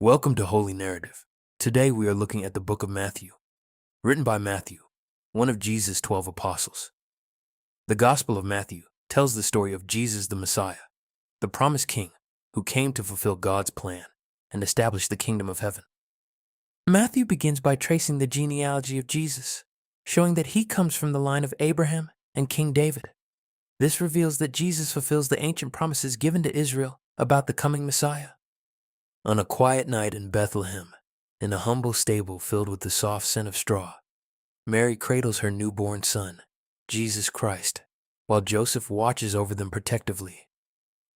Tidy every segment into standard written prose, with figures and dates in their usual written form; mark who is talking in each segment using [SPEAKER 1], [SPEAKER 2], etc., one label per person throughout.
[SPEAKER 1] Welcome to Holy Narrative. Today we are looking at the book of Matthew, written by Matthew, one of Jesus' 12 apostles. The Gospel of Matthew tells the story of Jesus the Messiah, the promised king who came to fulfill God's plan and establish the kingdom of heaven. Matthew begins by tracing the genealogy of Jesus, showing that he comes from the line of Abraham and King David. This reveals that Jesus fulfills the ancient promises given to Israel about the coming Messiah. On a quiet night in Bethlehem, in a humble stable filled with the soft scent of straw, Mary cradles her newborn son, Jesus Christ, while Joseph watches over them protectively.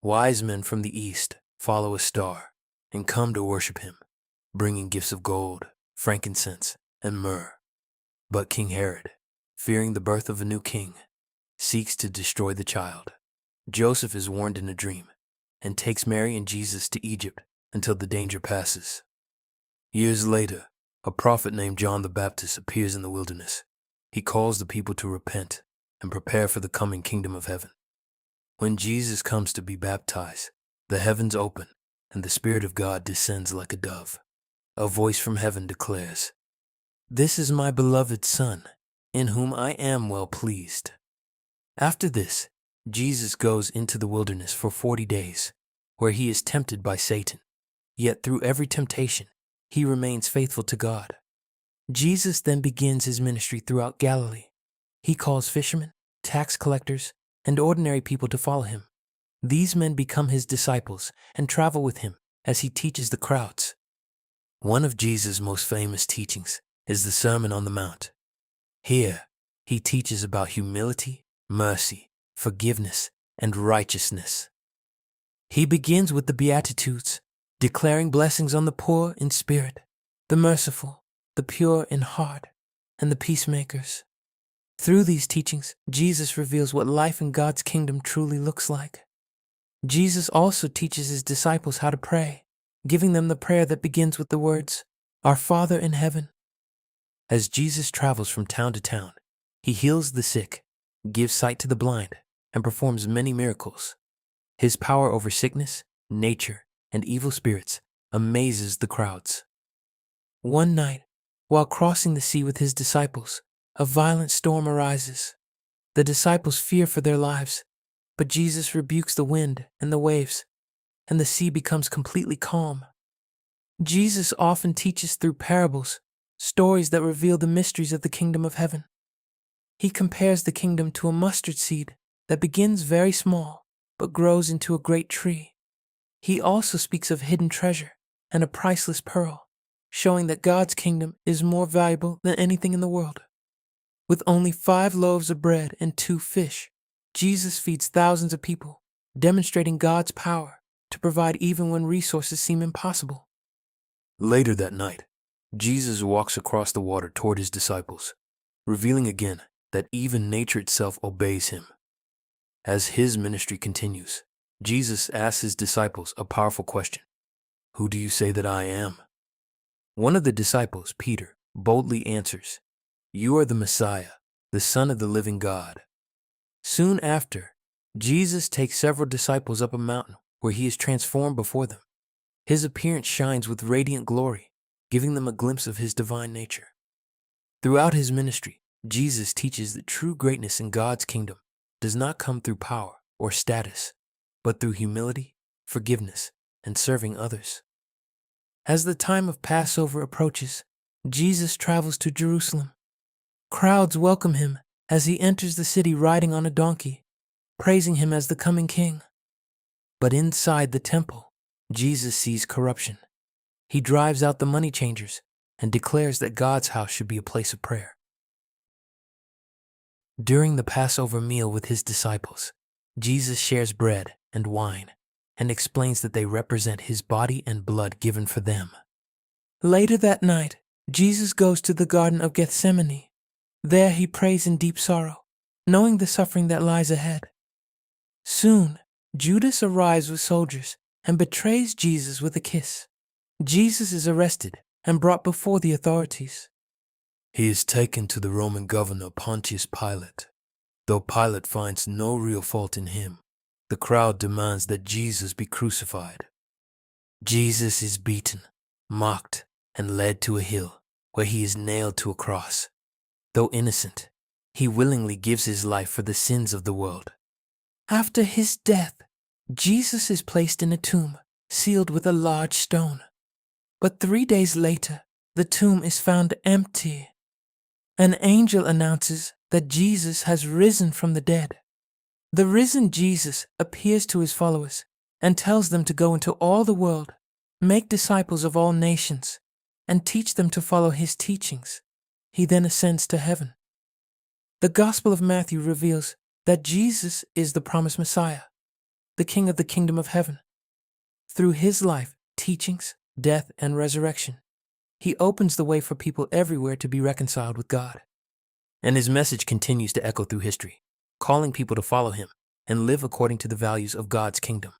[SPEAKER 1] Wise men from the east follow a star and come to worship him, bringing gifts of gold, frankincense, and myrrh. But King Herod, fearing the birth of a new king, seeks to destroy the child. Joseph is warned in a dream and takes Mary and Jesus to Egypt until the danger passes. Years later, a prophet named John the Baptist appears in the wilderness. He calls the people to repent and prepare for the coming kingdom of heaven. When Jesus comes to be baptized, the heavens open and the Spirit of God descends like a dove. A voice from heaven declares, "This is my beloved Son, in whom I am well pleased." After this, Jesus goes into the wilderness for 40 days, where he is tempted by Satan. Yet through every temptation, he remains faithful to God. Jesus then begins his ministry throughout Galilee. He calls fishermen, tax collectors, and ordinary people to follow him. These men become his disciples and travel with him as he teaches the crowds. One of Jesus' most famous teachings is the Sermon on the Mount. Here, he teaches about humility, mercy, forgiveness, and righteousness. He begins with the Beatitudes, declaring blessings on the poor in spirit, the merciful, the pure in heart, and the peacemakers. Through these teachings, Jesus reveals what life in God's kingdom truly looks like. Jesus also teaches his disciples how to pray, giving them the prayer that begins with the words, "Our Father in heaven." As Jesus travels from town to town, he heals the sick, gives sight to the blind, and performs many miracles. His power over sickness, nature, and evil spirits amazes the crowds. One night, while crossing the sea with his disciples, a violent storm arises. The disciples fear for their lives, but Jesus rebukes the wind and the waves, and the sea becomes completely calm. Jesus often teaches through parables, stories that reveal the mysteries of the kingdom of heaven. He compares the kingdom to a mustard seed that begins very small, but grows into a great tree. He also speaks of hidden treasure and a priceless pearl, showing that God's kingdom is more valuable than anything in the world. With only 5 loaves of bread and 2 fish, Jesus feeds thousands of people, demonstrating God's power to provide even when resources seem impossible. Later that night, Jesus walks across the water toward his disciples, revealing again that even nature itself obeys him. As his ministry continues, Jesus asks his disciples a powerful question. "Who do you say that I am?" One of the disciples, Peter, boldly answers, "You are the Messiah, the Son of the living God." Soon after, Jesus takes several disciples up a mountain where he is transformed before them. His appearance shines with radiant glory, giving them a glimpse of his divine nature. Throughout his ministry, Jesus teaches that true greatness in God's kingdom does not come through power or status, but through humility, forgiveness, and serving others. As the time of Passover approaches, Jesus travels to Jerusalem. Crowds welcome him as he enters the city riding on a donkey, praising him as the coming king. But inside the temple, Jesus sees corruption. He drives out the money changers and declares that God's house should be a place of prayer. During the Passover meal with his disciples, Jesus shares bread and wine and explains that they represent his body and blood given for them. Later that night, Jesus goes to the Garden of Gethsemane. There he prays in deep sorrow, knowing the suffering that lies ahead. Soon, Judas arrives with soldiers and betrays Jesus with a kiss. Jesus is arrested and brought before the authorities. He is taken to the Roman governor Pontius Pilate. Though Pilate finds no real fault in him, the crowd demands that Jesus be crucified. Jesus is beaten, mocked, and led to a hill where he is nailed to a cross. Though innocent, he willingly gives his life for the sins of the world. After his death, Jesus is placed in a tomb, sealed with a large stone. But 3 days later, the tomb is found empty. An angel announces that Jesus has risen from the dead. The risen Jesus appears to his followers and tells them to go into all the world, make disciples of all nations, and teach them to follow his teachings. He then ascends to heaven. The Gospel of Matthew reveals that Jesus is the promised Messiah, the King of the kingdom of heaven. Through his life, teachings, death, and resurrection, he opens the way for people everywhere to be reconciled with God. And his message continues to echo through history, calling people to follow him and live according to the values of God's kingdom.